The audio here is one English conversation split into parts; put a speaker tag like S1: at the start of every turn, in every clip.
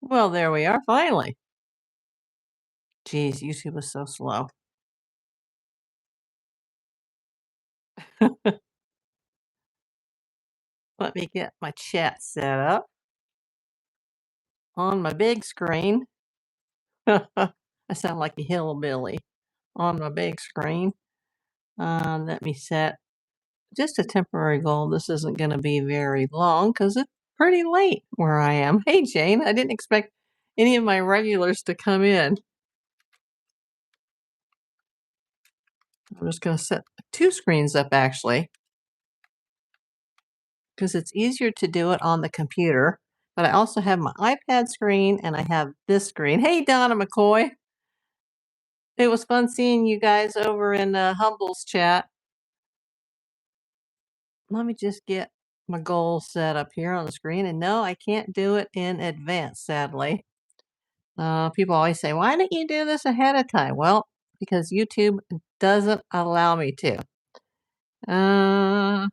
S1: Well, there we are, finally. Geez, YouTube was so slow. Let me get my chat set up on my big screen. I sound like a hillbilly on my big screen. Let me set just a temporary goal. This isn't going to be very long because it's pretty late where I am. Hey, Jane, I didn't expect any of my regulars to come in. I'm just going to set two screens up actually because it's easier to do it on the computer. But I also have my iPad screen and I have this screen. Hey, Donna McCoy. It was fun seeing you guys over in Humble's chat. Let me just get my goal set up here on the screen. And no, I can't do it in advance, sadly. People always say, why don't you do this ahead of time? Well, because YouTube doesn't allow me to. I'm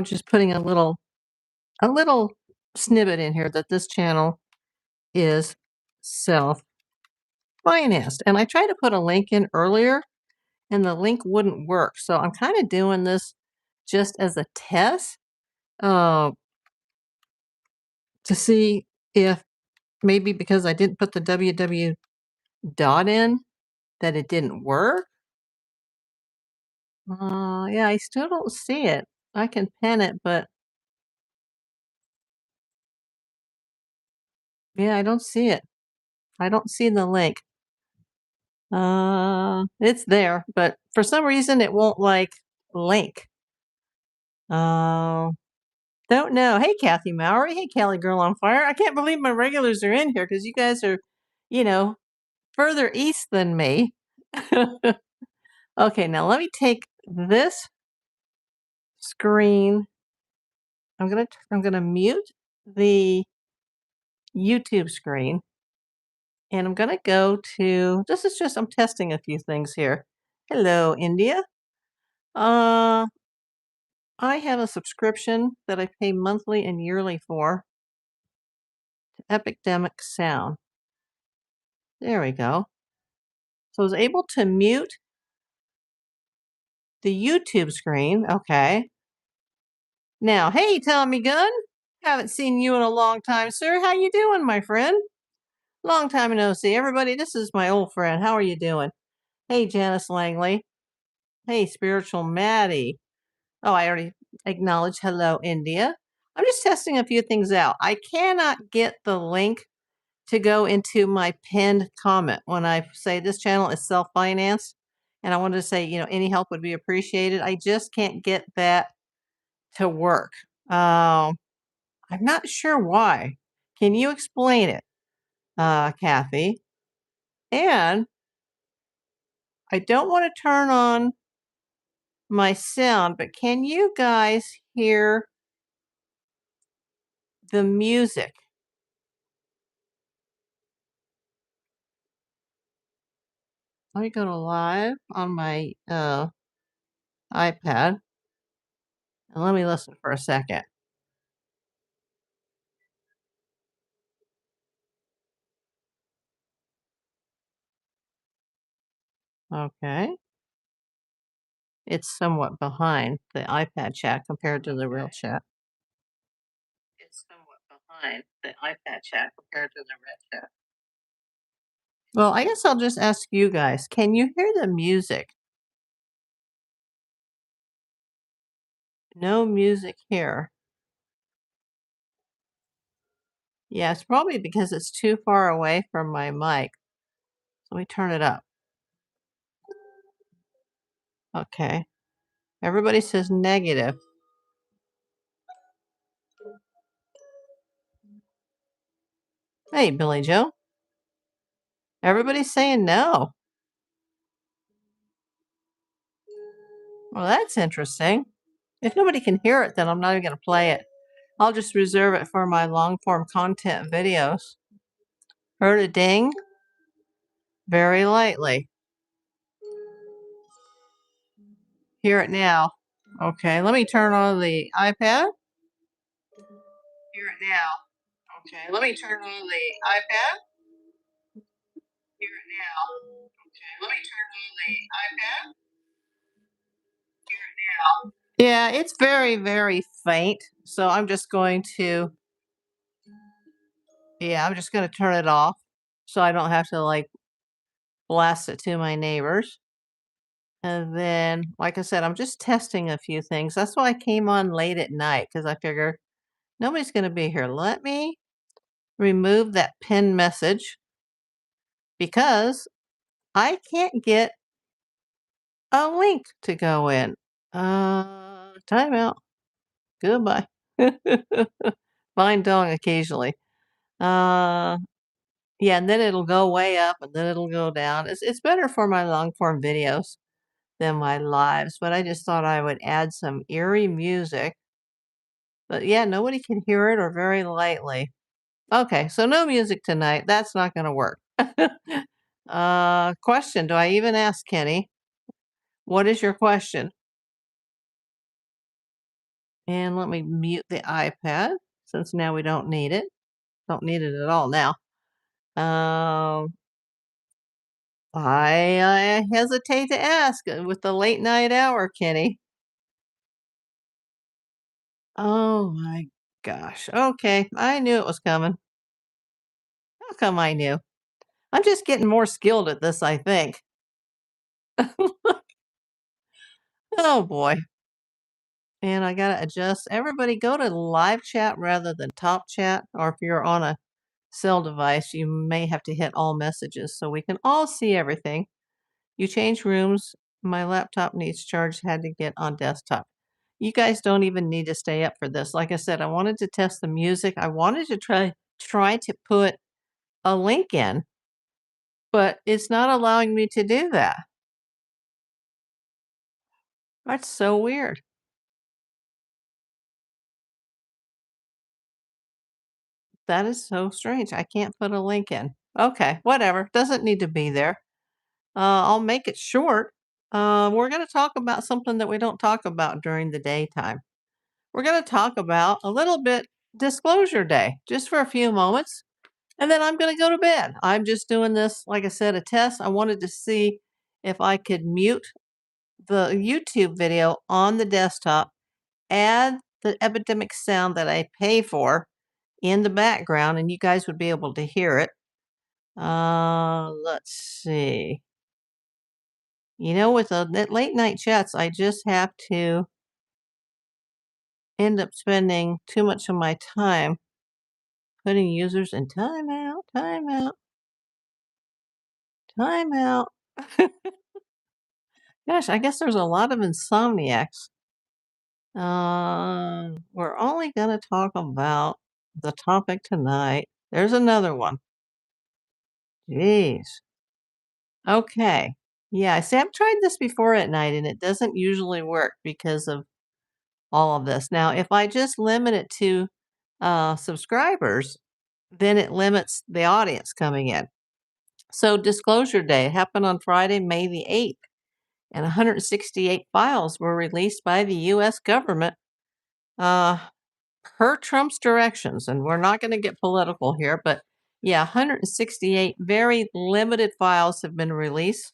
S1: just putting a little snippet in here that this channel is self-financed. And I tried to put a link in earlier and the link wouldn't work. So I'm kind of doing this just as a test uh, to see if maybe because I didn't put the www dot in that it didn't work. Yeah, I still don't see it. I can pen it, but yeah, I don't see it. I don't see the link. It's there, but for some reason it won't like link. Uh, don't know. Hey, Kathy Mowry. Hey, Cali Girl on Fire. I can't believe my regulars are in here because you guys are, you know, further east than me. Okay, now let me take this screen. I'm gonna mute the YouTube screen, and I'm gonna go to. This is just I'm testing a few things here. Hello, India. Uh, I have a subscription that I pay monthly and yearly for to Epidemic Sound. There we go. So I was able to mute the YouTube screen. Okay. Now, hey, Tommy Gunn. Haven't seen you in a long time, sir. How you doing, my friend? Long time no see. Everybody, this is my old friend. How are you doing? Hey, Janice Langley. Hey, Spiritual Maddie. Oh, I already acknowledged. Hello, India. I'm just testing a few things out. I cannot get the link to go into my pinned comment when I say this channel is self-financed. And I wanted to say, any help would be appreciated. I just can't get that to work. I'm not sure why. Can you explain it, Kathy? And I don't want to turn on my sound, but can you guys hear the music? Let me go to live on my iPad and let me listen for a second. Okay. It's somewhat behind the iPad chat compared to the real chat. It's somewhat behind the iPad chat compared to the real chat. Well, I guess I'll just ask you guys, can you hear the music? No music here. Yeah, it's probably because it's too far away from my mic. So let me turn it up. Okay. Everybody says negative. Hey, Billy Joe. Everybody's saying no. Well, that's interesting. If nobody can hear it, then I'm not even going to play it. I'll just reserve it for my long-form content videos. Heard a ding? Very lightly. Hear it now. Okay, let me turn on the iPad. Hear it now. Okay, let me turn on the iPad. Hear it now. Okay, let me turn on the iPad. Yeah, it's very, very faint. So I'm just going to turn it off so I don't have to like blast it to my neighbors. And then, like I said, I'm just testing a few things. That's why I came on late at night because I figure nobody's going to be here. Let me remove that pinned message because I can't get a link to go in. Timeout. Goodbye. Fine dong occasionally. Uh, yeah, and then it'll go way up and then it'll go down. It's better for my long form videos than my lives, but I just thought I would add some eerie music. But yeah, nobody can hear it or very lightly. Okay, so no music tonight. That's not going to work. Question. Do I even ask Kenny? What is your question? And let me mute the iPad since now we don't need it. Don't need it at all now. Um, I hesitate to ask with the late night hour, Kenny. Oh my gosh. Okay, I knew it was coming. How come I knew? I'm just getting more skilled at this, I think. Oh boy. And I gotta adjust. Everybody go to live chat rather than top chat, or if you're on a cell device, you may have to hit all messages so we can all see everything. You change rooms. My laptop needs charge, had to get on desktop. You guys don't even need to stay up for this. Like I said, I wanted to test the music. I wanted to try to put a link in, but it's not allowing me to do that. That's so weird. That is so strange. I can't put a link in. Okay, whatever. Doesn't need to be there. I'll make it short. We're going to talk about something that we don't talk about during the daytime. We're going to talk about a little bit disclosure day, just for a few moments, and then I'm going to go to bed. I'm just doing this, like I said, a test. I wanted to see if I could mute the YouTube video on the desktop, add the epidemic sound that I pay for in the background, and you guys would be able to hear it. Let's see. With the late night chats, I just have to end up spending too much of my time putting users in timeout, timeout, timeout. Gosh, I guess there's a lot of insomniacs. We're only going to talk about the topic tonight. There's another one. Jeez. Okay. Yeah, I see. I've tried this before at night and it doesn't usually work because of all of this. Now, if I just limit it to subscribers, then it limits the audience coming in. So, disclosure day happened on Friday, May the 8th, and 168 files were released by the U.S. government uh, per Trump's directions. And we're not going to get political here, but yeah, 168 very limited files have been released.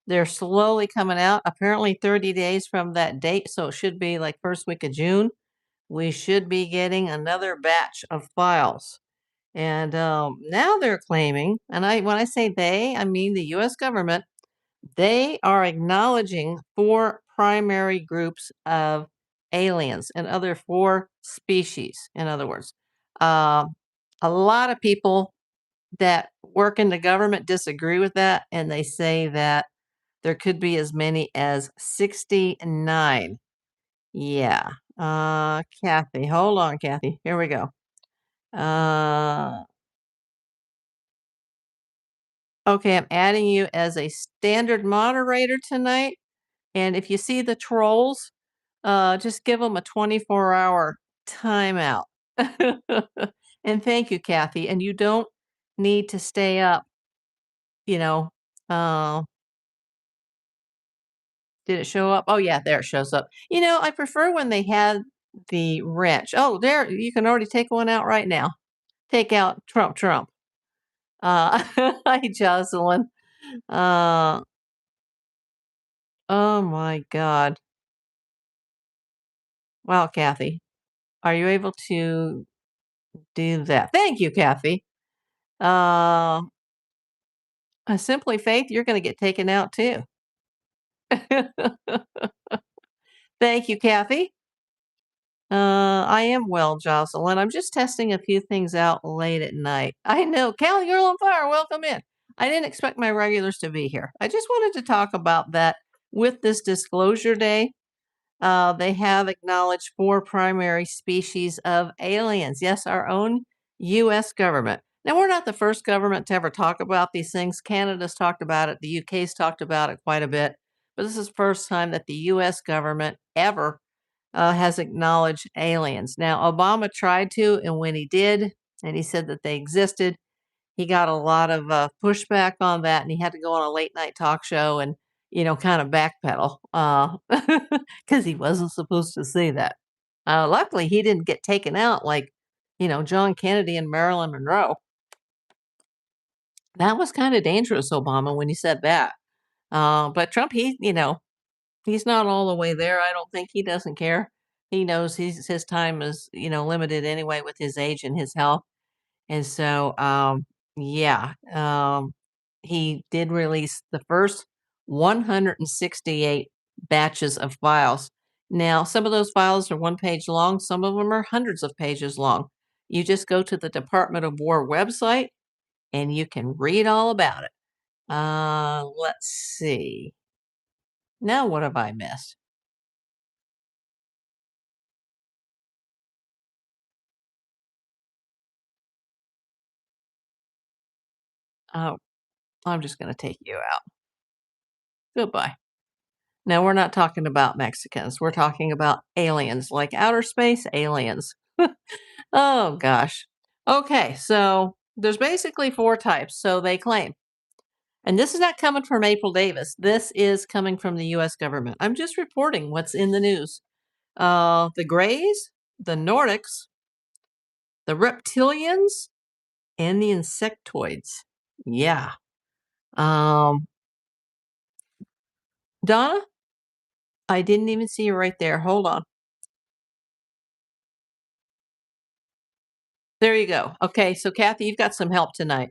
S1: They're slowly coming out, apparently 30 days from that date. So, it should be like first week of June. We should be getting another batch of files. And now they're claiming, and when I say they, I mean the U.S. government, they are acknowledging four primary groups of aliens and other four species, in other words. Uh, a lot of people that work in the government disagree with that, and they say that there could be as many as 69. Yeah. Kathy, hold on, Kathy. Here we go. Uh, okay, I'm adding you as a standard moderator tonight. And if you see the trolls, just give them a 24-hour timeout. And thank you, Kathy. And you don't need to stay up, you know. Uh, did it show up? Oh, yeah, there it shows up. I prefer when they had the wrench. Oh, there, you can already take one out right now. Take out Trump, Trump. Hi, Jocelyn. Uh, oh my God. Wow, Kathy. Are you able to do that? Thank you, Kathy. Uh, Simply Faith, you're going to get taken out too. Thank you, Kathy. I am well, Jocelyn. I'm just testing a few things out late at night. I know. Callie Girl on Fire, welcome in. I didn't expect my regulars to be here. I just wanted to talk about that with this disclosure day. They have acknowledged 4 primary species of aliens. Yes, our own U.S. government. Now, we're not the first government to ever talk about these things. Canada's talked about it. The UK's talked about it quite a bit. But this is the first time that the U.S. government ever has acknowledged aliens. Now, Obama tried to, and when he did, and he said that they existed, he got a lot of pushback on that, and he had to go on a late night talk show and, kind of backpedal because he wasn't supposed to say that. Luckily, he didn't get taken out like, John Kennedy and Marilyn Monroe. That was kind of dangerous, Obama, when he said that. But Trump, he's not all the way there. I don't think he doesn't care. He knows his time is, limited anyway with his age and his health. And so, yeah, he did release the first 168 batches of files. Now, some of those files are 1 page long, some of them are hundreds of pages long. You just go to the Department of War website and you can read all about it. Let's see. Now, what have I missed? Oh, I'm just going to take you out. Goodbye. Now, we're not talking about Mexicans. We're talking about aliens, like outer space aliens. Oh, gosh. Okay, so there's basically 4 types, so they claim. And this is not coming from April Davis. This is coming from the US government. I'm just reporting what's in the news. The Greys, the Nordics, the reptilians, and the insectoids. Yeah. Um, Donna, I didn't even see you right there. Hold on. There you go. Okay, so Kathy, you've got some help tonight.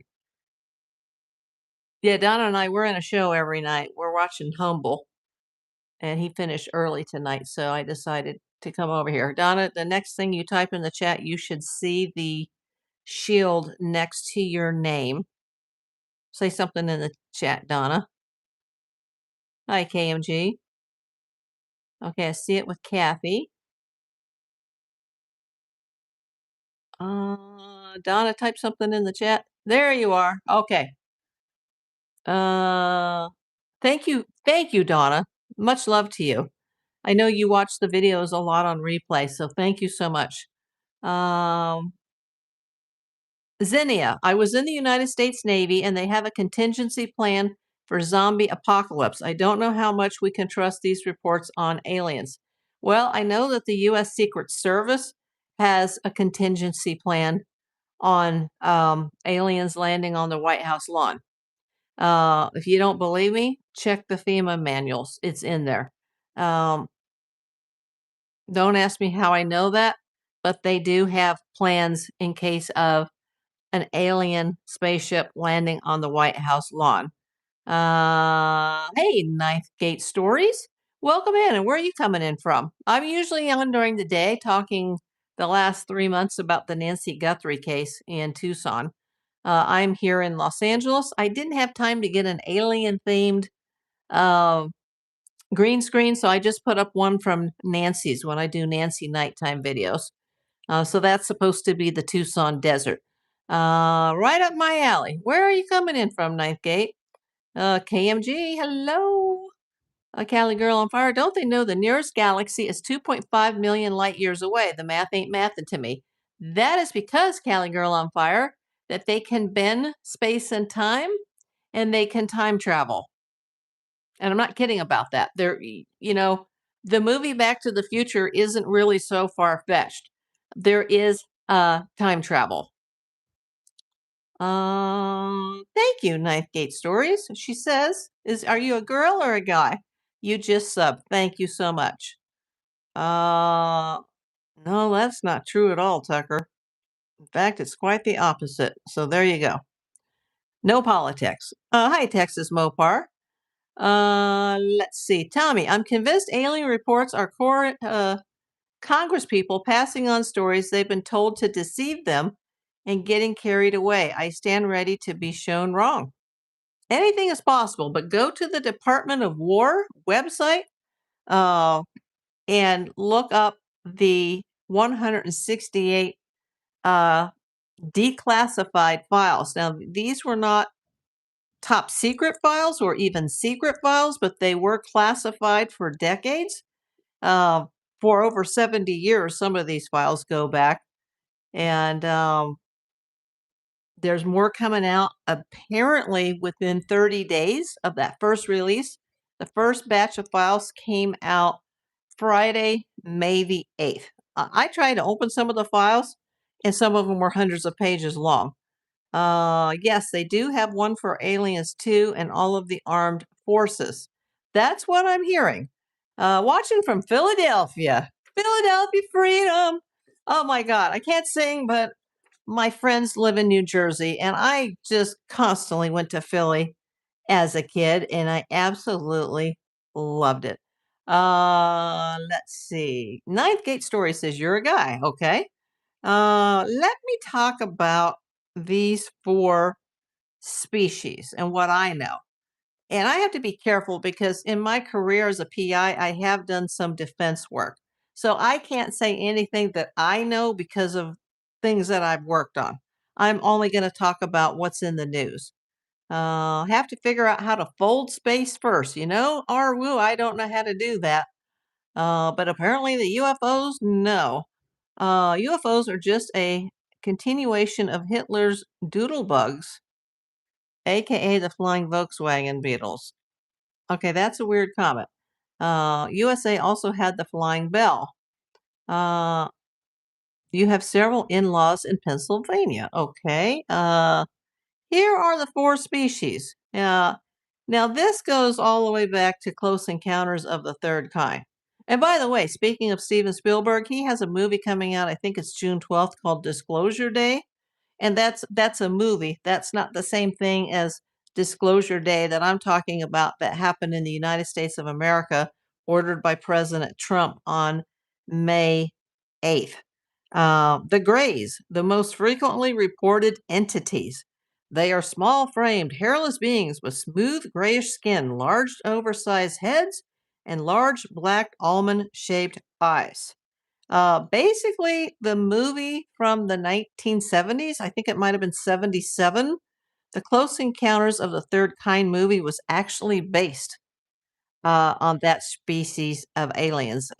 S1: Yeah, Donna and I, we're in a show every night. We're watching Humble, and he finished early tonight, so I decided to come over here. Donna, the next thing you type in the chat, you should see the shield next to your name. Say something in the chat, Donna. Hi, KMG. Okay, I see it with Kathy. Donna, type something in the chat. There you are. Okay. Uh, thank you, Donna. Much love to you. I know you watch the videos a lot on replay, so thank you so much. Um, Zinnia, I was in the United States Navy and they have a contingency plan for zombie apocalypse. I don't know how much we can trust these reports on aliens. Well, I know that the U.S. Secret Service has a contingency plan on aliens landing on the White House lawn. If you don't believe me, check the FEMA manuals. It's in there. Um, don't ask me how I know that, but they do have plans in case of an alien spaceship landing on the White House lawn. Hey, Ninth Gate Stories. Welcome in. And where are you coming in from? I'm usually on during the day talking the last 3 months about the Nancy Guthrie case in Tucson. I'm here in Los Angeles. I didn't have time to get an alien themed uh, green screen, so I just put up one from Nancy's when I do Nancy nighttime videos. So that's supposed to be the Tucson desert. Right up my alley. Where are you coming in from, Ninth Gate? KMG, hello. Cali Girl on Fire. Don't they know the nearest galaxy is 2.5 million light years away? The math ain't mathing to me. That is because, Cali Girl on Fire, that they can bend space and time and they can time travel. And I'm not kidding about that. The movie Back to the Future isn't really so far fetched. There is time travel. Thank you, Ninth Gate Stories. She says, are you a girl or a guy? You just sub. Thank you so much. Uh, no, that's not true at all, Tucker. In fact, it's quite the opposite. So there you go. No politics. Hi, Texas Mopar. Let's see. Tommy, I'm convinced alien reports are Congress people passing on stories they've been told to deceive them and getting carried away. I stand ready to be shown wrong. Anything is possible, but go to the Department of War website uh, and look up the 168 uh, declassified files. Now, these were not top secret files or even secret files, but they were classified for decades. Uh, for over 70 years, some of these files go back. And there's more coming out apparently within 30 days of that first release. The first batch of files came out Friday, May the 8th. I tried to open some of the files, and some of them were hundreds of pages long. Yes, they do have one for Aliens 2 and all of the armed forces. That's what I'm hearing. Watching from Philadelphia. Philadelphia freedom. Oh my God, I can't sing, but my friends live in New Jersey, and I just constantly went to Philly as a kid, and I absolutely loved it. Let's see. Ninth Gate Story says you're a guy. Okay. Let me talk about these four species and what I know. And I have to be careful because in my career as a PI, I have done some defense work. So I can't say anything that I know because of things that I've worked on. I'm only going to talk about what's in the news. Have to figure out how to fold space first. Woo, I don't know how to do that. But apparently the UFOs, no. UFOs are just a continuation of Hitler's doodlebugs, aka the flying Volkswagen Beetles. Okay, that's a weird comment. USA also had the flying bell. Uh, you have several in-laws in Pennsylvania. Okay. Here are the four species. Now, this goes all the way back to Close Encounters of the Third Kind. And by the way, speaking of Steven Spielberg, he has a movie coming out, I think it's June 12th, called Disclosure Day. And that's a movie. That's not the same thing as Disclosure Day that I'm talking about that happened in the United States of America, ordered by President Trump on May 8th. The Greys, the most frequently reported entities. They are small framed, hairless beings with smooth grayish skin, large oversized heads, and large black almond shaped eyes. Basically, the movie from the 1970s, I think it might have been 77, The Close Encounters of the Third Kind movie was actually based on that species of aliens.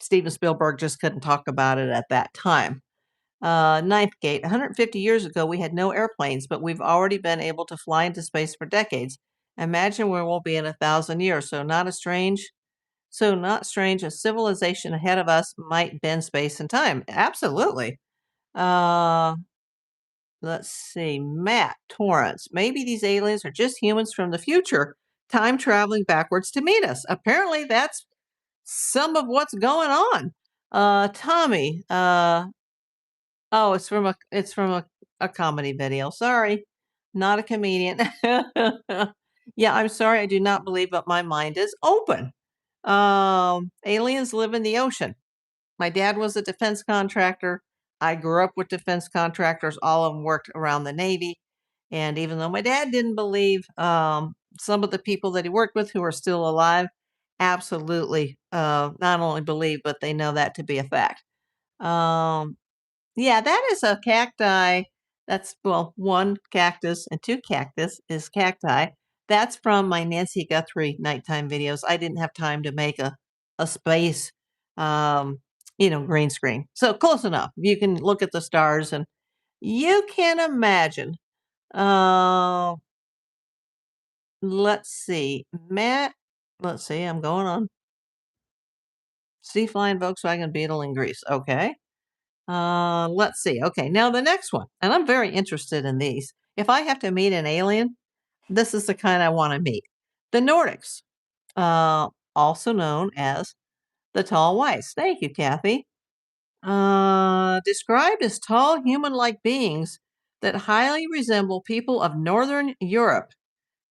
S1: Steven Spielberg just couldn't talk about it at that time. Ninth Gate, 150 years ago, we had no airplanes, but we've already been able to fly into space for decades. Imagine where we'll be in 1,000 years. Not strange, a civilization ahead of us might bend space and time. Absolutely. Uh, let's see. Matt Torrance. Maybe these aliens are just humans from the future, time traveling backwards to meet us. Apparently, that's some of what's going on. Tommy. Oh, it's from a comedy video. Sorry, not a comedian. Yeah, I'm sorry. I do not believe, but my mind is open. Aliens live in the ocean. My dad was a defense contractor. I grew up with defense contractors. All of them worked around the Navy. And even though my dad didn't believe, some of the people that he worked with who are still alive absolutely not only believe, but they know that to be a fact. Um, yeah, that is a cacti. That's, well, one cactus and two cactus is cacti. That's from my Nancy Guthrie nighttime videos. I didn't have time to make a space, um, green screen. So close enough. You can look at the stars and you can imagine. Uh, let's see. Matt, let's see. I'm going on. Sea flying Volkswagen Beetle in Greece. Okay. Let's see. Okay, now the next one, and I'm very interested in these. If I have to meet an alien, this is the kind I want to meet. The Nordics, also known as the tall whites. Thank you, Kathy. Described as tall human-like beings that highly resemble people of Northern Europe.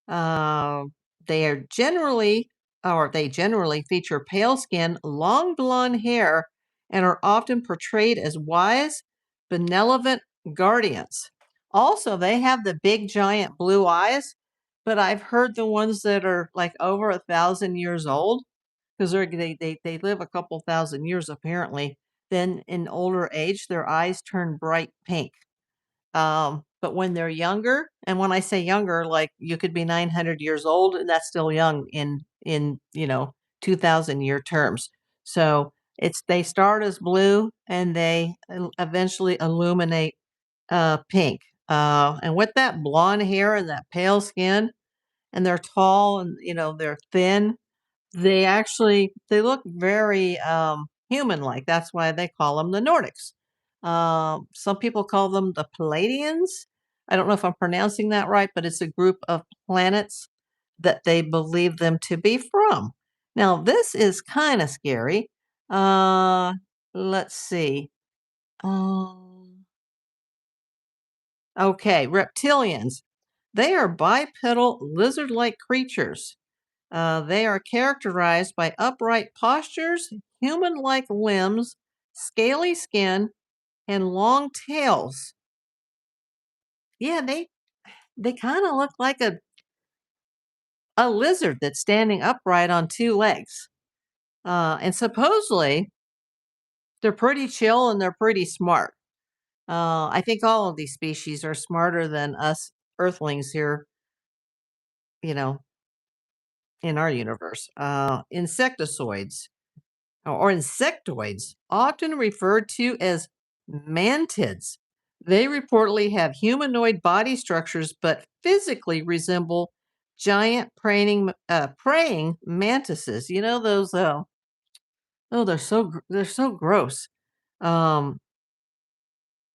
S1: Uh, they are generally, or they generally feature pale skin, long blonde hair, and are often portrayed as wise, benevolent guardians. Also, they have the big, giant blue eyes, but I've heard the ones that are like over 1,000 years old because they live a couple thousand years apparently. Then in older age, their eyes turn bright pink. But when they're younger, and when I say younger, like you could be 900 years old, and that's still young in 2,000 year terms. So they start as blue and they eventually illuminate pink. And with that blonde hair and that pale skin, and they're tall and they're thin, they look very human-like. That's why they call them the Nordics. Some people call them the Palladians. I don't know if I'm pronouncing that right, but it's a group of planets that they believe them to be from. Now, this is kind of scary. Let's see. Um, okay, reptilians. They are bipedal lizard-like creatures. They are characterized by upright postures, human like limbs, scaly skin, and long tails. Yeah, they kind of look like a lizard that's standing upright on two legs. And supposedly, they're pretty chill and they're pretty smart. I think all of these species are smarter than us earthlings here, you know, in our universe. Insectoids or insectoids, often referred to as mantids. They reportedly have humanoid body structures but physically resemble giant praying mantises. You know those oh they're so gross. Um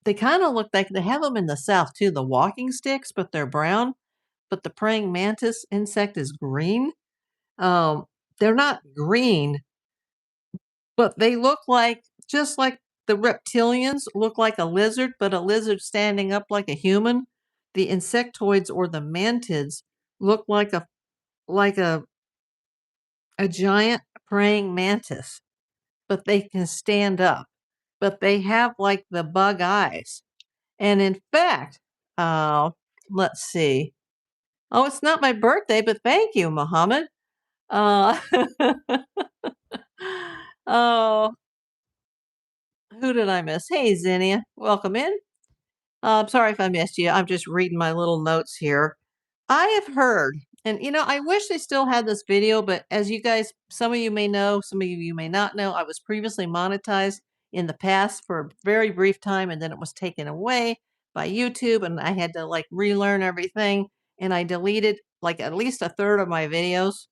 S1: they kind of look like they have them in the south too, the walking sticks, but they're brown, but the praying mantis insect is green. Um they're not green, but they look like just like the reptilians look like a lizard, but a lizard standing up like a human. The insectoids or the mantids look like a giant praying mantis, but they can stand up. But they have like the bug eyes. And in fact, uh, let's see. Oh, it's not my birthday, but thank you, Muhammad. Uh, oh, who did I miss? Hey, Zinnia, welcome in. I'm sorry if I missed you. I'm just reading my little notes here. I have heard, and I wish they still had this video, but as you guys, some of you may know, some of you may not know, I was previously monetized in the past for a very brief time, and then it was taken away by YouTube, and I had to like relearn everything, and I deleted like at least a third of my videos.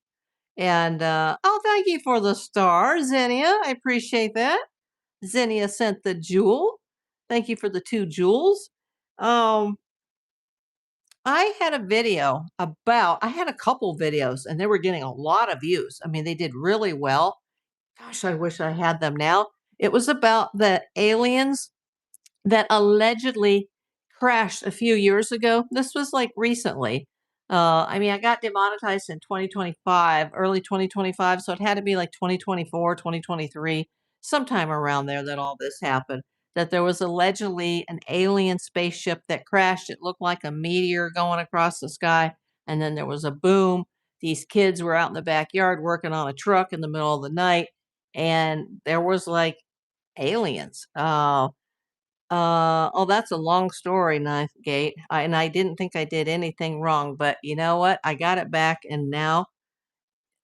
S1: And oh, thank you for the star, Zinnia. I appreciate that. Zinnia sent the jewel. Thank you for the 2 jewels. Um, I had a video I had a couple videos and they were getting a lot of views. I mean, they did really well. Gosh, I wish I had them now. It was about the aliens that allegedly crashed a few years ago. This was like recently. I mean, I got demonetized in 2025, early 2025, so it had to be like 2024, 2023, sometime around there that all this happened. That there was allegedly an alien spaceship that crashed. It looked like a meteor going across the sky, and then there was a boom. These kids were out in the backyard working on a truck in the middle of the night, and there was like aliens. Oh, that's a long story, Ninth Gate. And I didn't think I did anything wrong, but you know what? I got it back, and now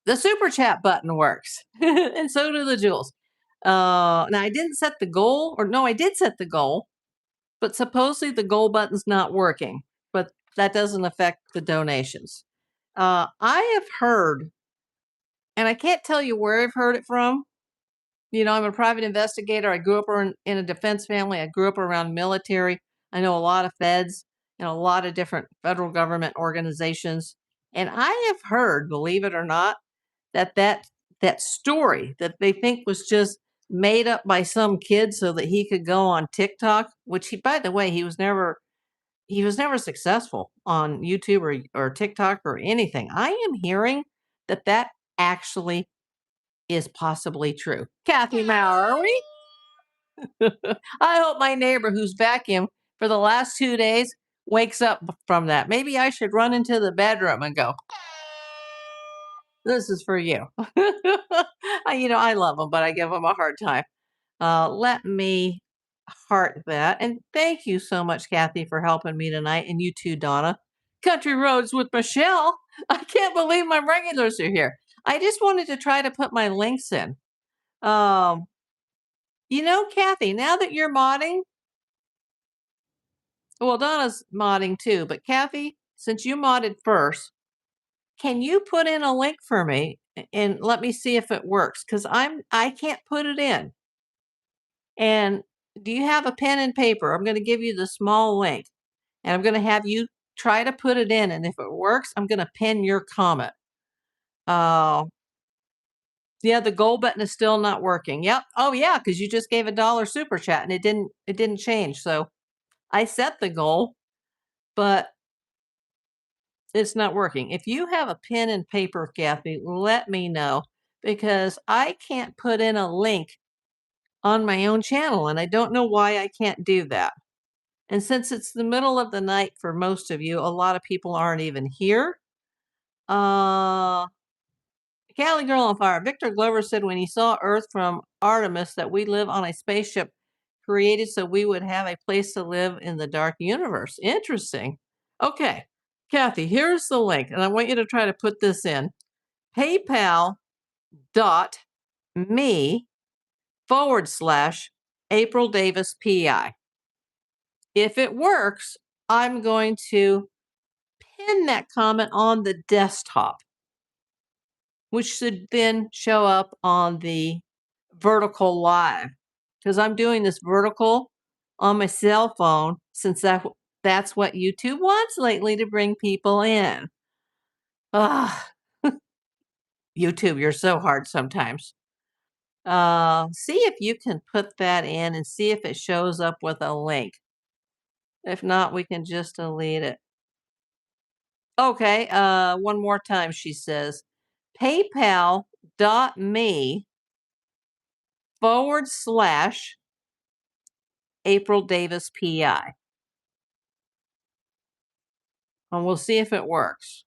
S1: the super chat button works, and so do the jewels. Now I didn't set the goal, or no, I did set the goal, but supposedly the goal button's not working. But that doesn't affect the donations. I have heard, and I can't tell you where I've heard it from, I'm a private investigator. I grew up in a defense family. I grew up around military. I know a lot of feds and a lot of different federal government organizations. And I have heard, believe it or not, that story that they think was just made up by some kid so that he could go on TikTok, which by the way, he was never successful on YouTube or TikTok or anything. I am hearing that actually is possibly true. Kathy Maurer, are we? I hope my neighbor who's vacuumed for the last 2 days wakes up from that. Maybe I should run into the bedroom and go, this is for you. I love them, but I give them a hard time. Let me heart that. And thank you so much, Kathy, for helping me tonight. And you too, Donna. Country Roads with Michelle. I can't believe my regulars are here. I just wanted to try to put my links in. Um, Kathy, now that you're modding, well, Donna's modding too, but Kathy, since you modded first, can you put in a link for me and let me see if it works? Because I can't put it in. And do you have a pen and paper? I'm going to give you the small link, and I'm going to have you try to put it in. And if it works, I'm going to pin your comment. Yeah, the goal button is still not working. Yep. Oh yeah, because you just gave $1 super chat and it didn't change. So I set the goal, but it's not working. If you have a pen and paper, Kathy, let me know because I can't put in a link on my own channel and I don't know why I can't do that. And since it's the middle of the night for most of you, a lot of people aren't even here. Cali Girl on Fire. Victor Glover said when he saw Earth from Artemis that we live on a spaceship created so we would have a place to live in the dark universe. Interesting. Okay, Kathy, here's the link, and I want you to try to put this in. PayPal.me/AprilDavisPI. If it works, I'm going to pin that comment on the desktop, which should then show up on the vertical live because I'm doing this vertical on my cell phone since that's what YouTube wants lately to bring people in. Ah, YouTube, you're so hard sometimes. See if you can put that in and see if it shows up with a link. If not, we can just delete it. Okay, one more time, she says, PayPal.me/AprilDavisPI. And we'll see if it works.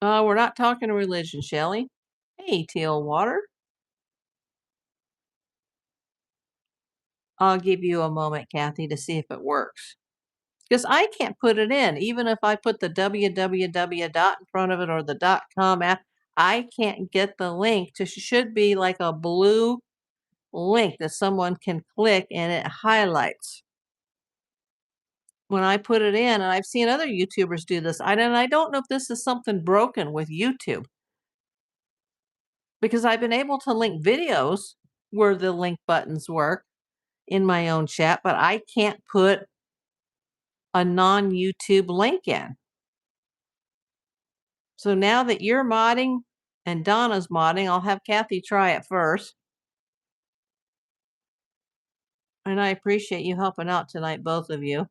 S1: We're not talking religion, Shelley. Hey, Teal Water. I'll give you a moment, Kathy, to see if it works. Because I can't put it in. Even if I put the www dot in front of it or the .com app, I can't get the link. Should be like a blue link that someone can click and it highlights. When I put it in, and I've seen other YouTubers do this, I don't know if this is something broken with YouTube. Because I've been able to link videos where the link buttons work in my own chat, but I can't put a non-YouTube link in. So now that you're modding and Donna's modding, I'll have Kathy try it first. And I appreciate you helping out tonight, both of you.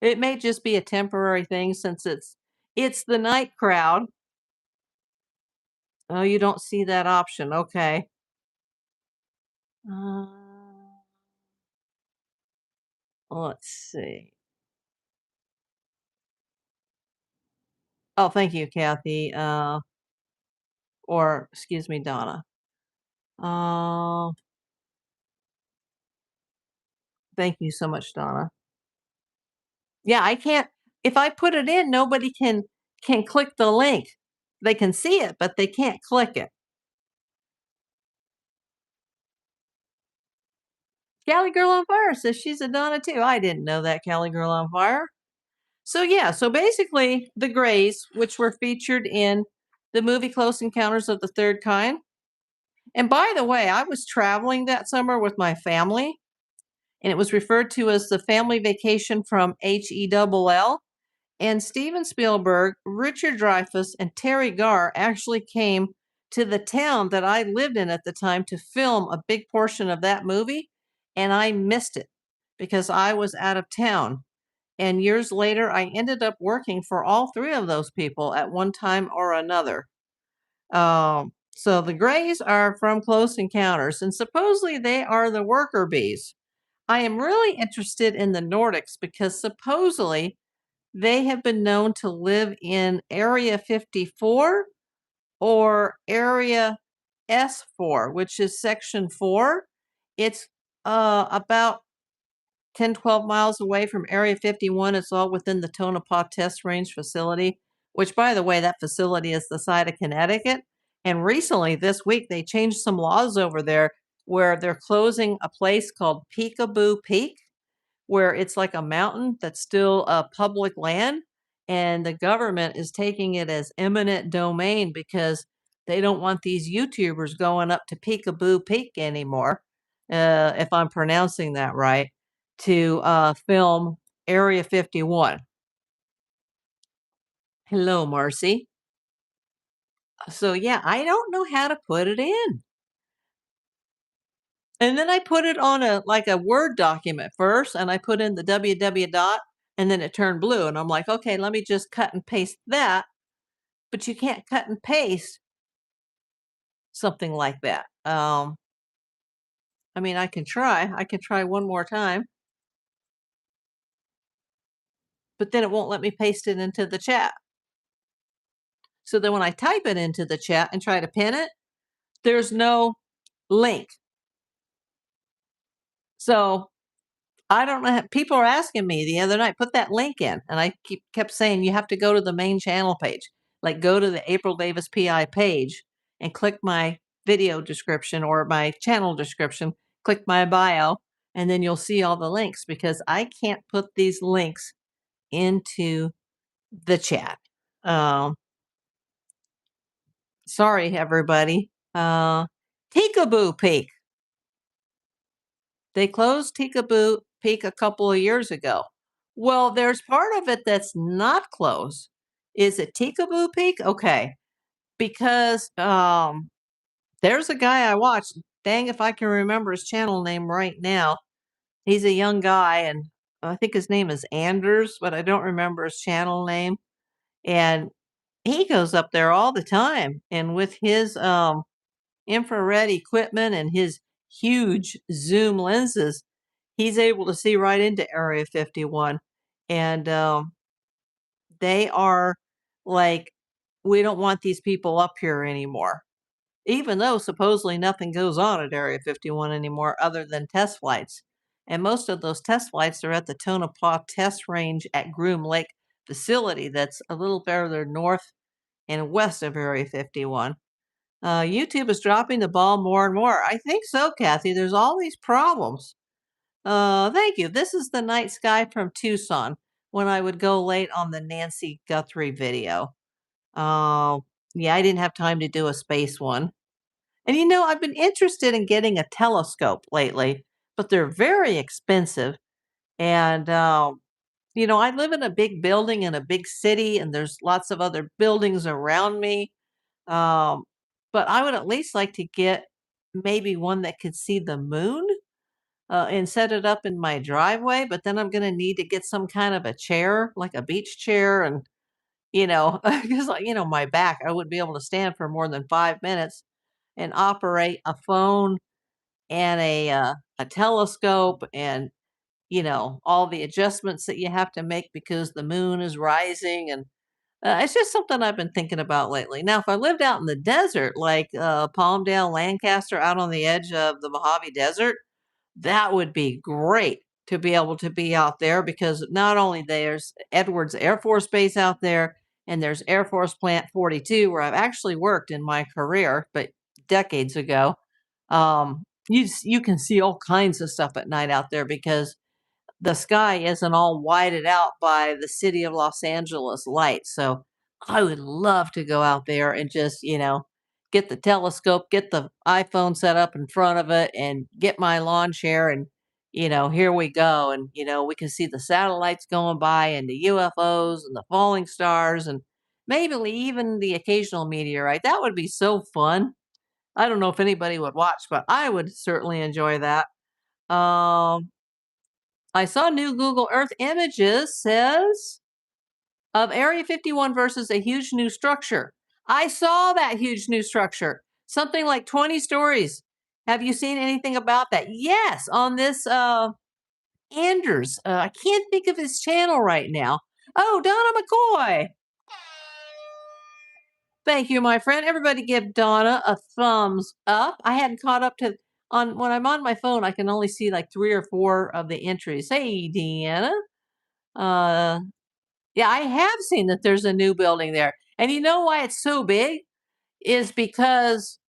S1: It may just be a temporary thing since it's the night crowd. Oh, you don't see that option. Okay. Uh, let's see. Oh, thank you, Kathy. Or excuse me, Donna. Thank you so much, Donna. Yeah, I can't. If I put it in, nobody can click the link. They can see it, but they can't click it. Cali Girl on Fire says she's a Donna too. I didn't know that, Cali Girl on Fire. So basically, the Greys, which were featured in the movie Close Encounters of the Third Kind. And by the way, I was traveling that summer with my family, and it was referred to as the family vacation from HELL. And Steven Spielberg, Richard Dreyfuss, and Terry Garr actually came to the town that I lived in at the time to film a big portion of that movie, and I missed it because I was out of town. And years later, I ended up working for all three of those people at one time or another. So the Greys are from Close Encounters, and supposedly they are the worker bees. I am really interested in the Nordics because supposedly they have been known to live in Area 54 or Area S4, which is Section 4. It's about 10, 12 miles away from Area 51. It's all within the Tonopah Test Range facility, which, by the way, that facility is the site of Connecticut. And recently, this week, they changed some laws over there where they're closing a place called Peekaboo Peak, where it's like a mountain that's still public land. And the government is taking it as eminent domain because they don't want these YouTubers going up to Peekaboo Peak anymore, if I'm pronouncing that right, to film Area 51. Hello, Marcy. So, yeah, I don't know how to put it in. And then I put it on a Word document first, and I put in the www dot, and then it turned blue. And I'm like, okay, let me just cut and paste that. But you can't cut and paste something like that. I mean, I can try. I can try one more time, but then it won't let me paste it into the chat. So then when I type it into the chat and try to pin it, there's no link. So I don't know. People are asking me the other night, put that link in. And I kept saying, you have to go to the main channel page, like go to the April Davis PI page and click my video description or my channel description, click my bio, and then you'll see all the links because I can't put these links into the chat. Sorry, everybody. Peekaboo Peak. They closed Peekaboo Peak a couple of years ago. Well, there's part of it that's not closed. Is it Peekaboo Peak? Okay. Because there's a guy I watched. Dang if I can remember his channel name right now. He's a young guy, and I think his name is Anders, but I don't remember his channel name. And he goes up there all the time. And with his infrared equipment and his huge zoom lenses, he's able to see right into Area 51. And they are like, we don't want these people up here anymore. Even though supposedly nothing goes on at Area 51 anymore other than test flights. And most of those test flights are at the Tonopah Test Range at Groom Lake facility that's a little further north and west of Area 51. YouTube is dropping the ball more and more. I think so, Kathy. There's all these problems. Thank you. This is the night sky from Tucson when I would go late on the Nancy Guthrie video. Yeah, I didn't have time to do a space one. And I've been interested in getting a telescope lately, but they're very expensive. And, I live in a big building in a big city, and there's lots of other buildings around me. Um, but I would at least like to get maybe one that could see the moon and set it up in my driveway. But then I'm going to need to get some kind of a chair, like a beach chair. And, because, my back, I wouldn't be able to stand for more than 5 minutes and operate a phone and a telescope and, all the adjustments that you have to make because the moon is rising. And it's just something I've been thinking about lately. Now, if I lived out in the desert, like Palmdale, Lancaster, out on the edge of the Mojave Desert, that would be great to be able to be out there because not only there's Edwards Air Force Base out there, and there's Air Force Plant 42, where I've actually worked in my career, but decades ago. You can see all kinds of stuff at night out there because the sky isn't all whited out by the city of Los Angeles lights. So I would love to go out there and just, get the telescope, get the iPhone set up in front of it, and get my lawn chair. And, here we go. And, we can see the satellites going by and the UFOs and the falling stars and maybe even the occasional meteorite. That would be so fun. I don't know if anybody would watch, but I would certainly enjoy that. Um, I saw new Google Earth images says of Area 51 versus a huge new structure. I saw that huge new structure, something like 20 stories. Have you seen anything about that? Yes, on this Anders. I can't think of his channel right now. Oh, Donna McCoy. Thank you, my friend. Everybody give Donna a thumbs up. I hadn't caught up to on when I'm on my phone, I can only see like 3 or 4 of the entries. Hey, Deanna. Uh yeah, I have seen that there's a new building there. And you know why it's so big? Is because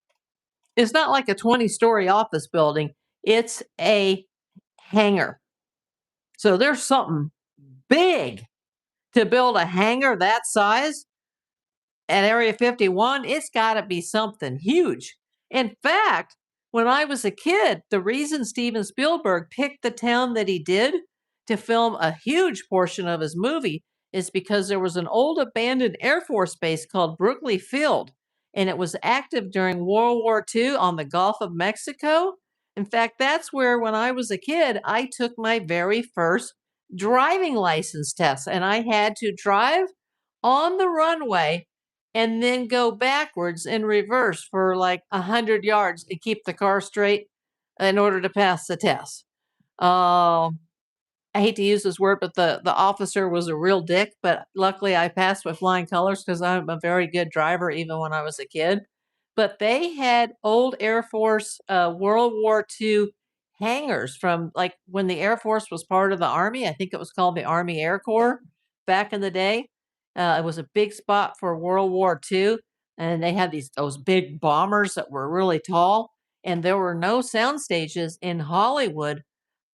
S1: it's not like a 20-story office building. It's a hangar. So there's something big to build a hangar that size at Area 51, it's got to be something huge. In fact, when I was a kid, the reason Steven Spielberg picked the town that he did to film a huge portion of his movie is because there was an old abandoned Air Force base called Brookley Field, and it was active during World War II on the Gulf of Mexico. In fact, that's where, when I was a kid, I took my very first driving license test, and I had to drive on the runway and then go backwards in reverse for like 100 yards to keep the car straight in order to pass the test. I hate to use this word, but the officer was a real dick. But luckily, I passed with flying colors because I'm a very good driver, even when I was a kid. But they had old Air Force World War II hangars from like when the Air Force was part of the Army. I think it was called the Army Air Corps back in the day. It was a big spot for World War II, and they had those big bombers that were really tall. And there were no sound stages in Hollywood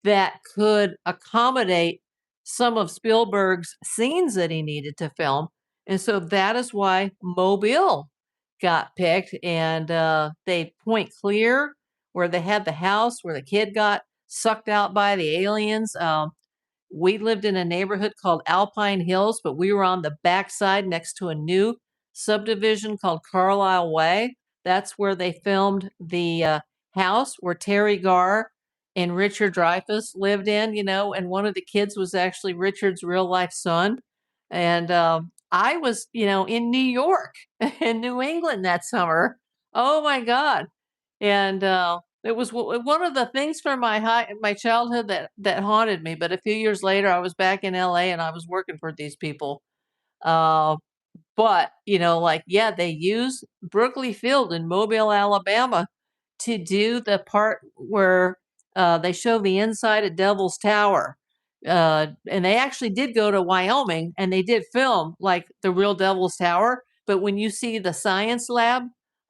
S1: that could accommodate some of Spielberg's scenes that he needed to film. And so that is why Mobile got picked. And they Point Clear, where they had the house where the kid got sucked out by the aliens. We lived in a neighborhood called Alpine Hills, but we were on the backside next to a new subdivision called Carlisle Way. That's where they filmed the house where Terry Garr and Richard Dreyfuss lived in, and one of the kids was actually Richard's real life son. And I was, in New York and New England that summer. Oh my God. And it was one of the things from my childhood that haunted me. But a few years later, I was back in LA and I was working for these people. Uh, but, yeah, they use Brookley Field in Mobile, Alabama to do the part where they show the inside of Devil's Tower. And they actually did go to Wyoming and they did film like the real Devil's Tower. But when you see the science lab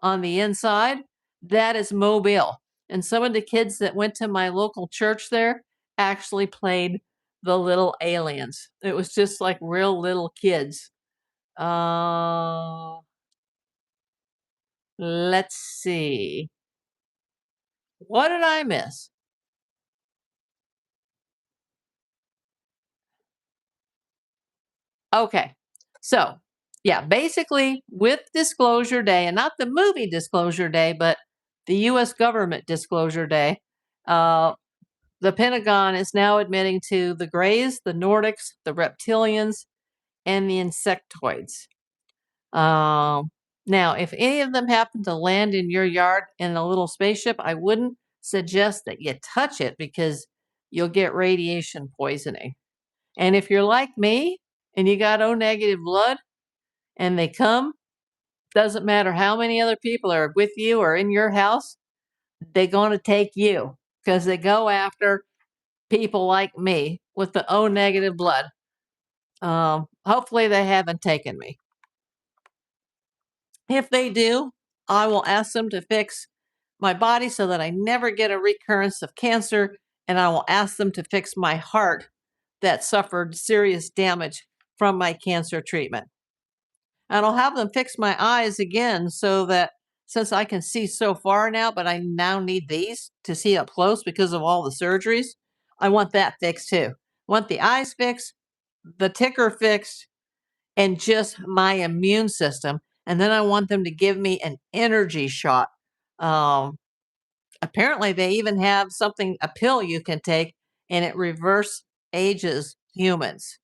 S1: on the inside, that is Mobile. And some of the kids that went to my local church there actually played the little aliens. It was just like real little kids. Uh, let's see. What did I miss? Okay. So, yeah, basically with Disclosure Day, and not the movie Disclosure Day, but the US government Disclosure Day, uh, the Pentagon is now admitting to the Greys, the Nordics, the reptilians, and the insectoids. Now, if any of them happen to land in your yard in a little spaceship, I wouldn't suggest that you touch it because you'll get radiation poisoning. And if you're like me and you got O negative blood and they come, doesn't matter how many other people are with you or in your house, they're going to take you because they go after people like me with the O negative blood. Hopefully, they haven't taken me. If they do, I will ask them to fix my body so that I never get a recurrence of cancer, and I will ask them to fix my heart that suffered serious damage from my cancer treatment. And I'll have them fix my eyes again so that since I can see so far now, but I now need these to see up close because of all the surgeries, I want that fixed too. Want the eyes fixed, the ticker fixed, and just my immune system. And then I want them to give me an energy shot. Um, Apparently, they even have something, a pill you can take, and it reverse ages humans.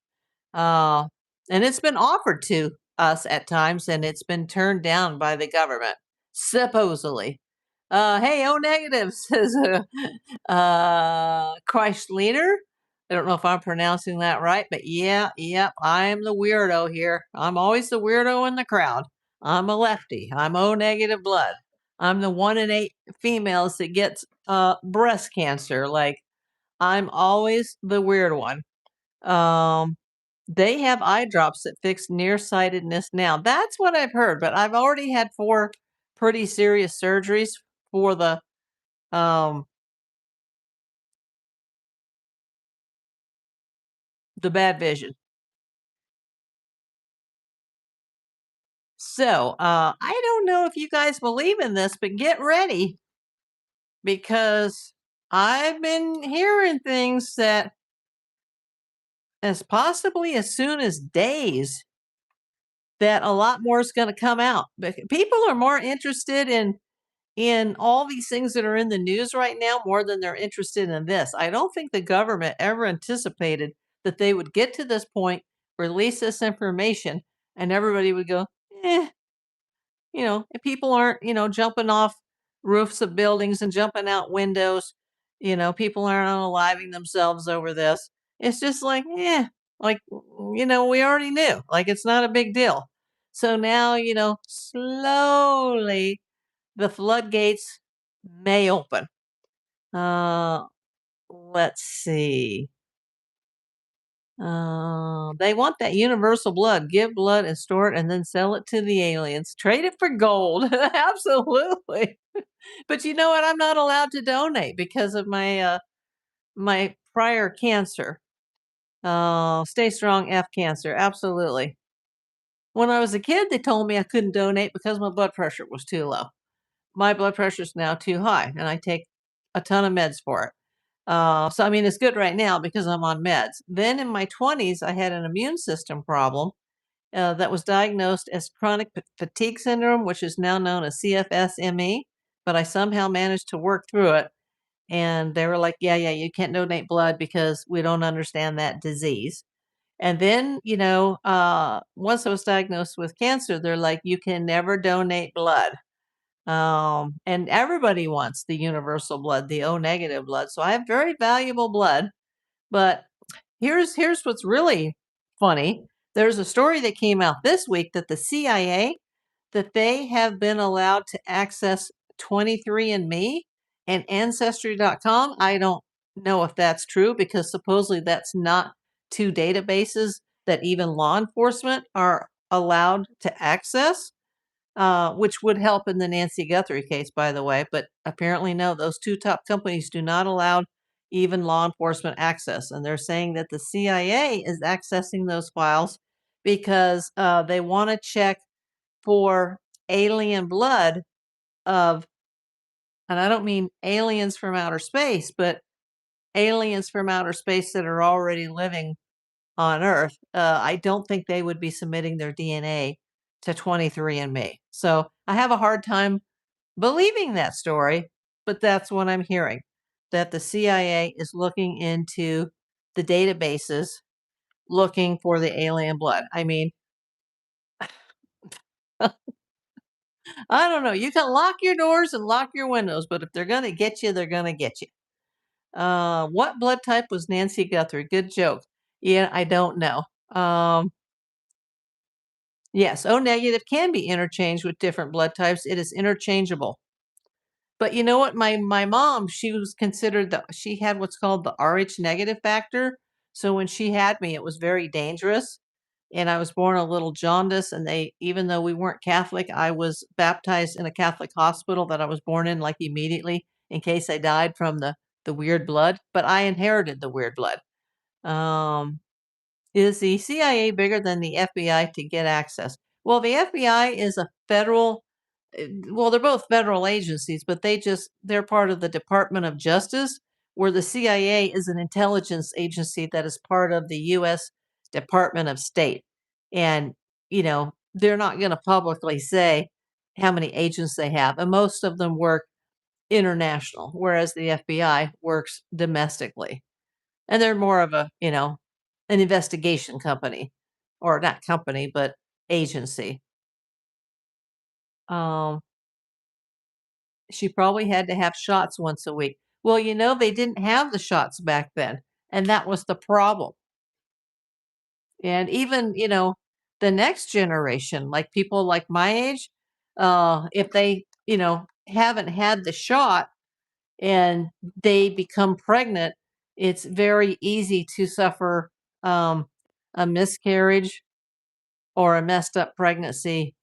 S1: Uh, and it's been offered to us at times, and it's been turned down by the government, supposedly. Hey, O negative, says Christ leader. I don't know if I'm pronouncing that right, but yeah, yep, I am the weirdo here. I'm always the weirdo in the crowd. I'm a lefty. I'm O negative blood. I'm the 1 in 8 females that gets breast cancer. Like, I'm always the weird one. Um, they have eye drops that fix nearsightedness now. That's what I've heard, but I've already had 4 pretty serious surgeries for um the bad vision. So, I don't know if you guys believe in this, but get ready because I've been hearing things that as possibly as soon as days that a lot more is going to come out. But people are more interested in all these things that are in the news right now more than they're interested in this. I don't think the government ever anticipated that they would get to this point, release this information, and everybody would go, eh, if people aren't, jumping off roofs of buildings and jumping out windows, people aren't unaliving themselves over this. It's just like, like, we already knew. Like, it's not a big deal. So now, slowly the floodgates may open. Uh, let's see. They want that universal blood. Give blood and store it and then sell it to the aliens. Trade it for gold. Absolutely. But you know what? I'm not allowed to donate because of my prior cancer. Stay strong, F cancer. Absolutely. When I was a kid, they told me I couldn't donate because my blood pressure was too low. My blood pressure is now too high, and I take a ton of meds for it. So, I mean, it's good right now because I'm on meds. Then in my 20s, I had an immune system problem that was diagnosed as chronic fatigue syndrome, which is now known as CFSME. But I somehow managed to work through it. And they were like, yeah, you can't donate blood because we don't understand that disease. And then, once I was diagnosed with cancer, they're like, you can never donate blood. And everybody wants the universal blood, the O negative blood. So I have very valuable blood. But here's what's really funny. There's a story that came out this week that the CIA that they have been allowed to access 23andMe and ancestry.com. I don't know if that's true because supposedly that's not 2 databases that even law enforcement are allowed to access, which would help in the Nancy Guthrie case, by the way. But apparently, no, those 2 top companies do not allow even law enforcement access. And they're saying that the CIA is accessing those files because they want to check for alien blood of, and I don't mean aliens from outer space, but aliens from outer space that are already living on Earth. I don't think they would be submitting their DNA to 23andMe. So I have a hard time believing that story, but that's what I'm hearing, that the CIA is looking into the databases looking for the alien blood. I mean, I don't know. You can lock your doors and lock your windows, but if they're going to get you, they're going to get you. What blood type was Nancy Guthrie? Good joke. Yeah, I don't know. Yes, O negative can be interchanged with different blood types. It is interchangeable. But you know what? My mom, she was considered she had what's called the Rh negative factor. So when she had me, it was very dangerous. And I was born a little jaundice. And even though we weren't Catholic, I was baptized in a Catholic hospital that I was born in, like immediately, in case I died from the weird blood. But I inherited the weird blood. Um, is the CIA bigger than the FBI to get access? Well, the FBI is a federal, well, they're both federal agencies, but they're part of the Department of Justice, where the CIA is an intelligence agency that is part of the U.S. Department of State. And, they're not going to publicly say how many agents they have. And most of them work international, whereas the FBI works domestically. And they're more of an investigation company, or not company, but agency. Um, she probably had to have shots once a week. Well, they didn't have the shots back then, and that was the problem. And even, the next generation, like people like my age, if they, haven't had the shot and they become pregnant, it's very easy to suffer um, a miscarriage or a messed up pregnancy,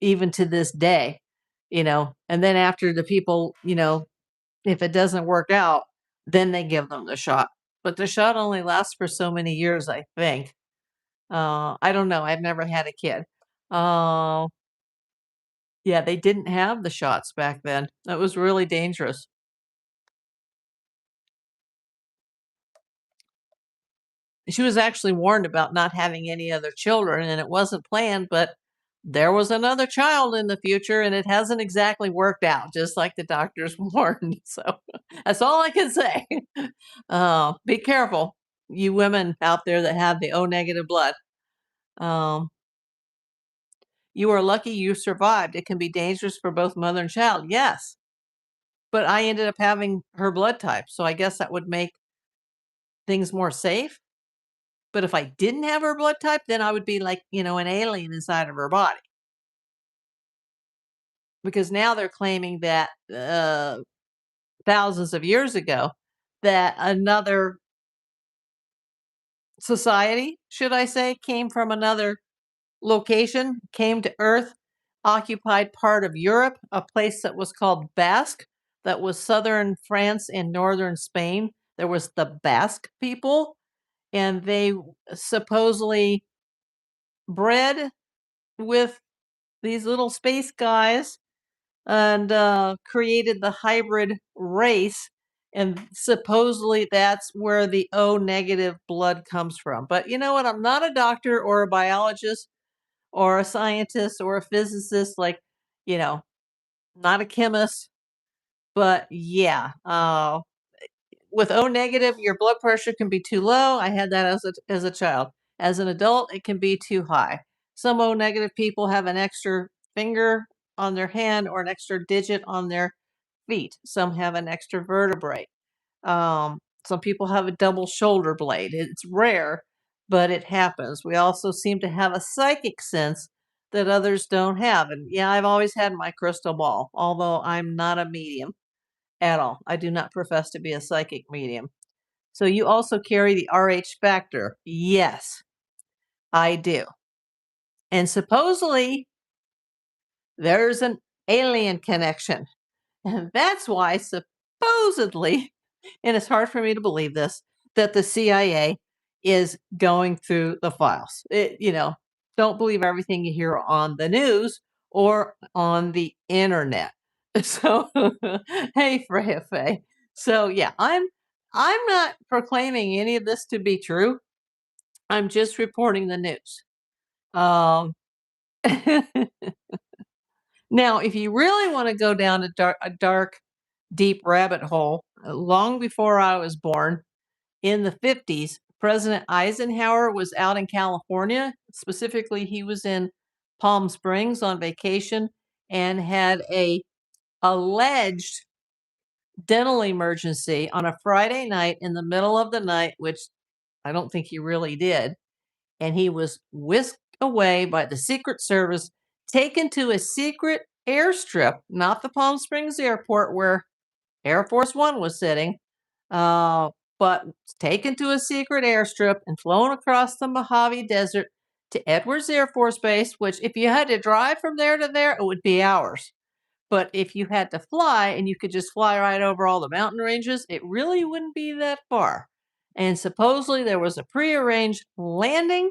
S1: even to this day, and then after the people, if it doesn't work out, then they give them the shot. But the shot only lasts for so many years, I think. I don't know. I've never had a kid. Uh, yeah, they didn't have the shots back then. That was really dangerous. She was actually warned about not having any other children, and it wasn't planned, but there was another child in the future, and it hasn't exactly worked out, just like the doctors warned. So that's all I can say. Be careful, you women out there that have the O negative blood. Um, you are lucky you survived. It can be dangerous for both mother and child. Yes, but I ended up having her blood type, so I guess that would make things more safe. But if I didn't have her blood type, then I would be like, an alien inside of her body. Because now they're claiming that thousands of years ago, that another society, should I say, came from another location, came to Earth, occupied part of Europe, a place that was called Basque, that was southern France and northern Spain. There was the Basque people, and they supposedly bred with these little space guys and created the hybrid race. And supposedly that's where the O negative blood comes from. But you know what? I'm not a doctor or a biologist or a scientist or a physicist, like, you know, not a chemist. But yeah, with O negative, your blood pressure can be too low. I had that as a child. As an adult, it can be too high. Some O negative people have an extra finger on their hand or an extra digit on their feet. Some have an extra vertebrae. Some people have a double shoulder blade. It's rare, but it happens. We also seem to have a psychic sense that others don't have. And yeah, I've always had my crystal ball, although I'm not a medium at all. I do not profess to be a psychic medium. So you also carry the RH factor. Yes, I do. And supposedly there's an alien connection. And that's why supposedly, and it's hard for me to believe this, that the CIA is going through the files. Don't believe everything you hear on the news or on the internet. So, hey, Freya. So, yeah, I'm not proclaiming any of this to be true. I'm just reporting the news. Um, Now, if you really want to go down a dark, deep rabbit hole, long before I was born, in the 50s, President Eisenhower was out in California. Specifically, he was in Palm Springs on vacation and had a alleged dental emergency on a Friday night in the middle of the night, which I don't think he really did. And he was whisked away by the Secret Service, taken to a secret airstrip, not the Palm Springs airport where Air Force One was sitting, but taken to a secret airstrip and flown across the Mojave Desert to Edwards Air Force Base, which, if you had to drive from there to there, it would be hours. But if you had to fly and you could just fly right over all the mountain ranges, it really wouldn't be that far. And supposedly there was a prearranged landing.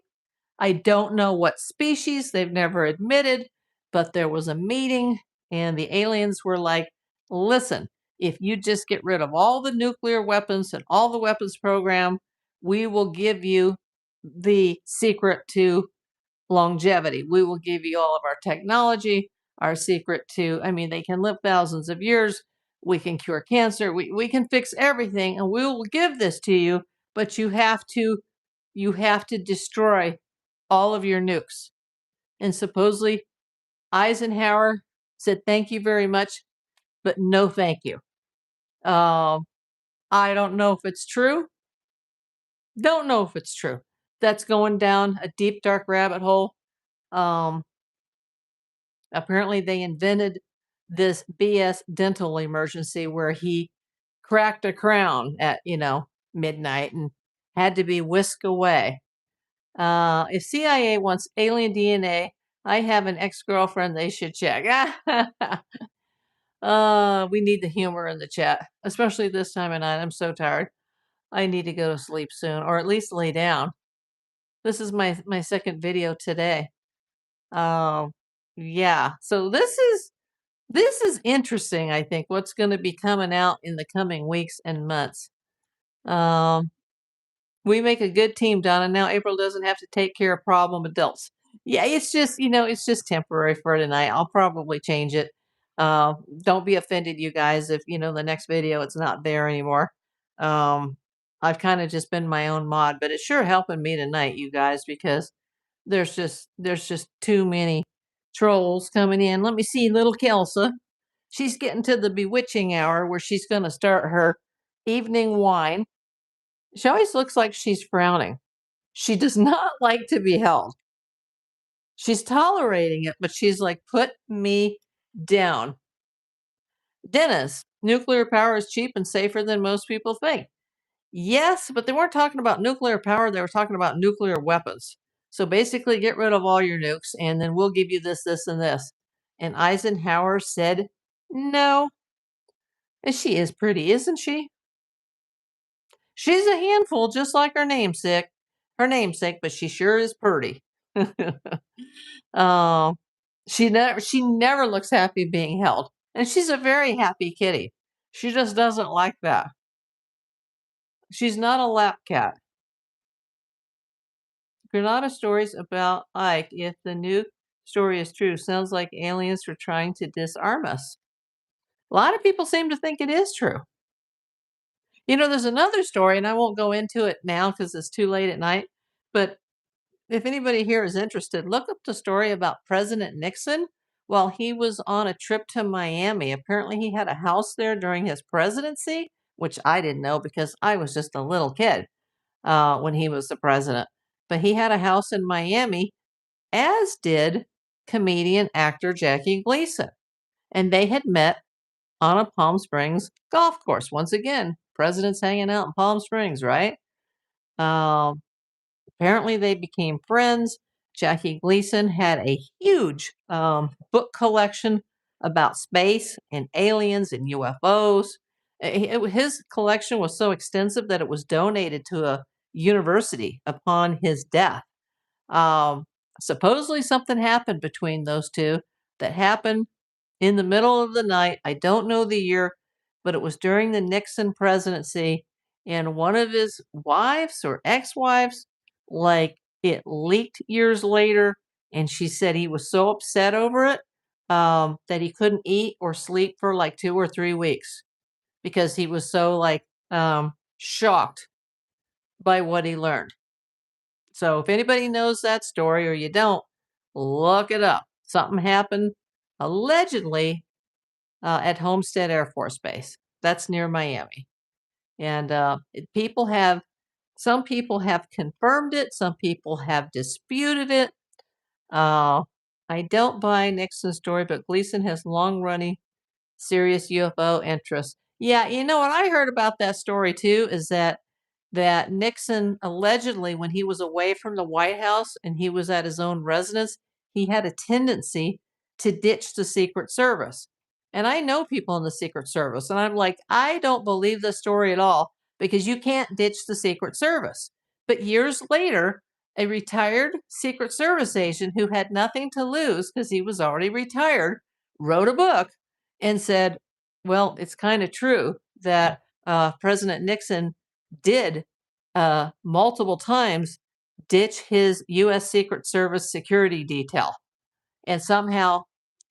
S1: I don't know what species, they've never admitted, but there was a meeting and the aliens were like, listen, if you just get rid of all the nuclear weapons and all the weapons program, we will give you the secret to longevity. We will give you all of our technology, our secret to, I mean, they can live thousands of years. We can cure cancer. We can fix everything and we will give this to you, but you have to destroy all of your nukes. And supposedly Eisenhower said, thank you very much, but no thank you. I don't know if it's true. Don't know if it's true. That's going down a deep, dark rabbit hole. Um, Apparently, they invented this BS dental emergency where he cracked a crown at, midnight and had to be whisked away. If CIA wants alien DNA, I have an ex-girlfriend they should check. We need the humor in the chat, especially this time of night. I'm so tired. I need to go to sleep soon, or at least lay down. This is my second video today. Yeah. So this is interesting, I think, what's going to be coming out in the coming weeks and months. We make a good team, Donna. Now April doesn't have to take care of problem adults. Yeah, it's just, it's just temporary for tonight. I'll probably change it. Don't be offended, you guys, if, the next video it's not there anymore. I've kind of just been my own mod, but it's sure helping me tonight, you guys, because there's just too many trolls coming in. Let me see little Kelsa. She's getting to the bewitching hour where she's going to start her evening wine. She always looks like she's frowning. She does not like to be held. She's tolerating it, but she's like, put me down. Dennis, nuclear power is cheap and safer than most people think. Yes, but they weren't talking about nuclear power. They were talking about nuclear weapons. So basically, get rid of all your nukes, and then we'll give you this, this, and this. And Eisenhower said no. And she is pretty, isn't she? She's a handful, just like her namesake. But she sure is pretty. She never looks happy being held, and she's a very happy kitty. She just doesn't like that. She's not a lap cat. Granada stories about Ike. If the new story is true, sounds like aliens were trying to disarm us. A lot of people seem to think it is true. There's another story, and I won't go into it now because it's too late at night. But if anybody here is interested, look up the story about President Nixon while he was on a trip to Miami. Apparently, he had a house there during his presidency, which I didn't know because I was just a little kid when he was the president. But he had a house in Miami, as did comedian actor Jackie Gleason. And they had met on a Palm Springs golf course. Once again, presidents hanging out in Palm Springs, right? Apparently, they became friends. Jackie Gleason had a huge book collection about space and aliens and UFOs. His collection was so extensive that it was donated to a university upon his death. Supposedly, something happened between those two that happened in the middle of the night. I don't know the year, but it was during the Nixon presidency. And one of his wives or ex-wives, like it leaked years later. And she said he was so upset over it that he couldn't eat or sleep for like 2 or 3 weeks because he was so shocked by what he learned. So if anybody knows that story or you don't, look it up. Something happened allegedly at Homestead Air Force Base. That's near Miami. And some people have confirmed it. Some people have disputed it. I don't buy Nixon's story, but Gleason has long-running serious UFO interest. Yeah, what I heard about that story too is that Nixon allegedly, when he was away from the White House and he was at his own residence, he had a tendency to ditch the Secret Service. And I know people in the Secret Service, and I'm like, I don't believe the story at all. because you can't ditch the Secret Service. But years later, a retired Secret Service agent who had nothing to lose because he was already retired wrote a book and said, well, it's kind of true that President Nixon did multiple times ditch his U.S. Secret Service security detail and somehow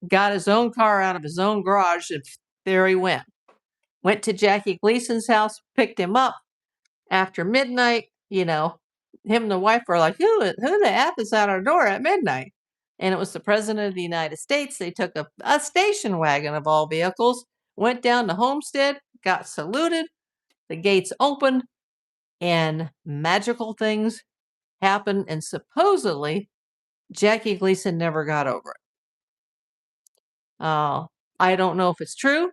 S1: got his own car out of his own garage, and there he went. Went to Jackie Gleason's house, picked him up after midnight. Him and the wife were like, who the F is at our door at midnight? And it was the President of the United States. They took a station wagon of all vehicles, went down to Homestead, got saluted, the gates opened, and magical things happened. And supposedly, Jackie Gleason never got over it. I don't know if it's true.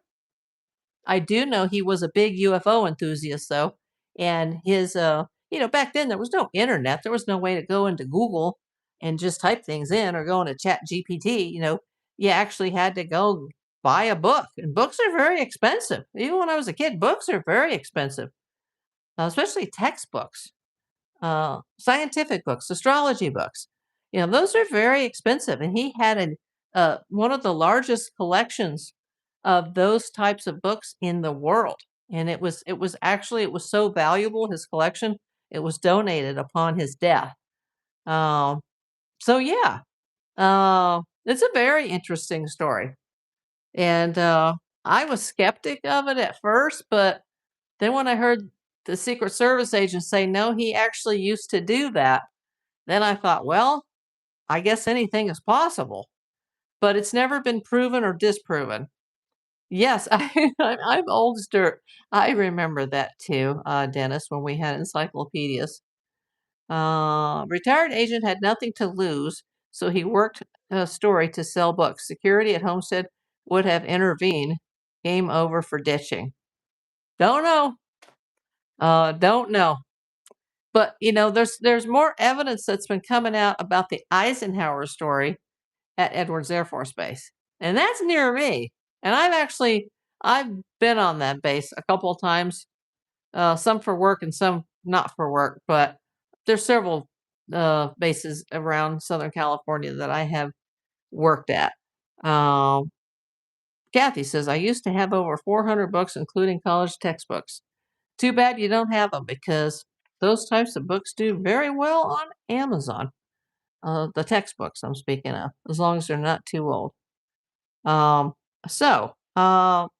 S1: I do know he was a big UFO enthusiast, though. And his, back then there was no internet. There was no way to go into Google and just type things in or go into Chat GPT. You actually had to go buy a book. And books are very expensive. Even when I was a kid, books are very expensive, especially textbooks, scientific books, astrology books. Those are very expensive. And he had one of the largest collections of those types of books in the world. And it was so valuable, his collection, it was donated upon his death. So yeah, it's a very interesting story. And I was skeptic of it at first, but then when I heard the Secret Service agent say, no, he actually used to do that, then I thought, well, I guess anything is possible. But it's never been proven or disproven. Yes, I'm old as dirt. I remember that too, Dennis, when we had encyclopedias. Retired agent had nothing to lose, so he worked a story to sell books. Security at Homestead would have intervened. Game over for ditching. Don't know. Don't know. But there's more evidence that's been coming out about the Eisenhower story at Edwards Air Force Base, and that's near me. And I've been on that base a couple of times, some for work and some not for work. But there's several bases around Southern California that I have worked at. Kathy says, I used to have over 400 books, including college textbooks. Too bad you don't have them, because those types of books do very well on Amazon. The textbooks I'm speaking of, as long as they're not too old.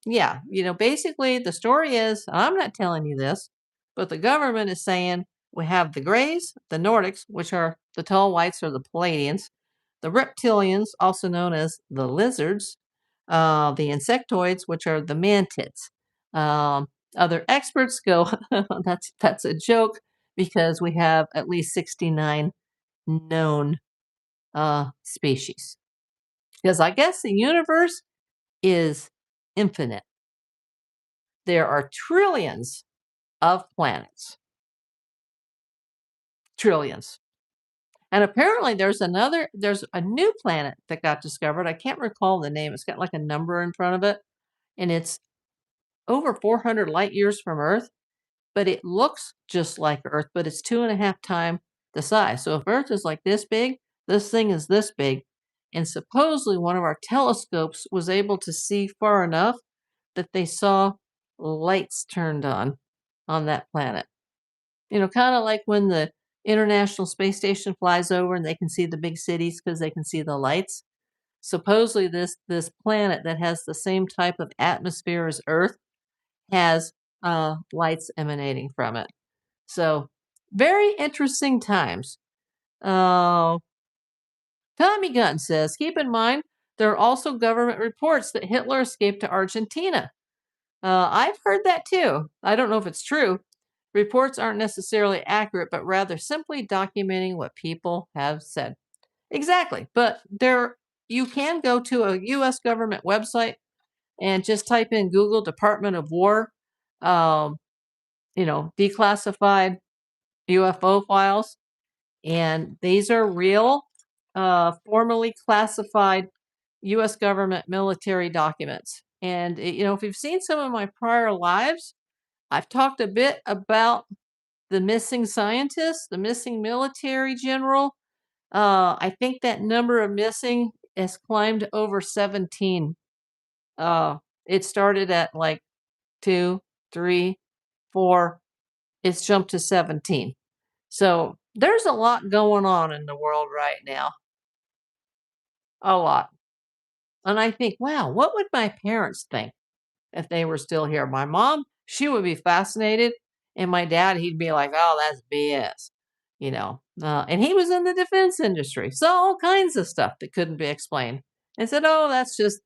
S1: Yeah, basically the story is, I'm not telling you this, but the government is saying we have the Greys, the Nordics, which are the tall whites or the Palladians, the reptilians, also known as the lizards, the insectoids, which are the mantids. Other experts go, that's a joke, because we have at least 69 known species. Because I guess the universe is infinite. There are trillions of planets. Trillions. And apparently there's a new planet that got discovered. I can't recall the name. It's got like a number in front of it. And it's over 400 light years from Earth. But it looks just like Earth, but it's 2.5 times the size. So if Earth is like this big, this thing is this big. And supposedly one of our telescopes was able to see far enough that they saw lights turned on that planet. Kind of like when the International Space Station flies over and they can see the big cities because they can see the lights. Supposedly this planet that has the same type of atmosphere as Earth has lights emanating from it. So very interesting times. Tommy Gunn says, keep in mind, there are also government reports that Hitler escaped to Argentina. I've heard that too. I don't know if it's true. Reports aren't necessarily accurate, but rather simply documenting what people have said. Exactly. But you can go to a U.S. government website and just type in Google Department of War, declassified UFO files. And these are real, formally classified U.S. government military documents. And, if you've seen some of my prior lives, I've talked a bit about the missing scientist, the missing military general. I think that number of missing has climbed over 17. Uh, it started at like 2, 3, 4. It's jumped to 17. So there's a lot going on in the world right now. A lot. And I think, wow, what would my parents think if they were still here? My mom, she would be fascinated. And my dad, he'd be like, oh, that's BS, And he was in the defense industry. So all kinds of stuff that couldn't be explained. And said, oh, that's just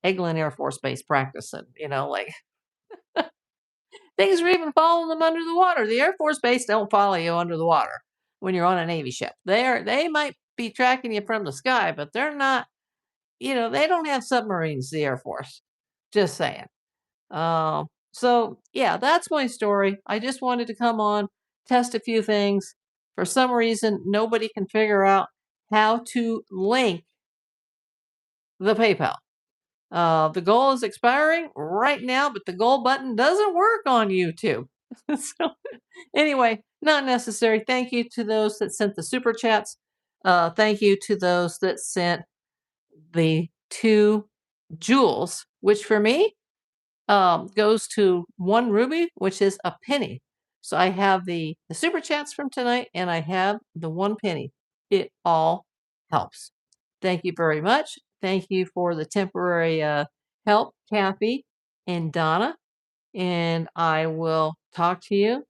S1: Eglin Air Force Base practicing, like things are even following them under the water. The Air Force Base don't follow you under the water when you're on a Navy ship. They might be tracking you from the sky, but they're not, they don't have submarines, the Air Force. Just saying. So yeah, that's my story. I just wanted to come on, test a few things. For some reason, nobody can figure out how to link the PayPal. The goal is expiring right now, but the goal button doesn't work on YouTube. So anyway, not necessary. Thank you to those that sent the super chats. Thank you to those that sent the 2 jewels, which for me goes to 1 ruby, which is a penny. So I have the super chats from tonight, and I have the 1 penny. It all helps. Thank you very much. Thank you for the temporary help, Kathy and Donna. And I will talk to you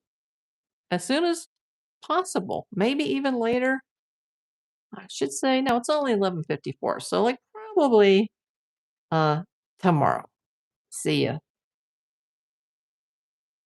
S1: as soon as possible. Maybe even later. I should say no. It's only 11:54, so like probably tomorrow. See ya.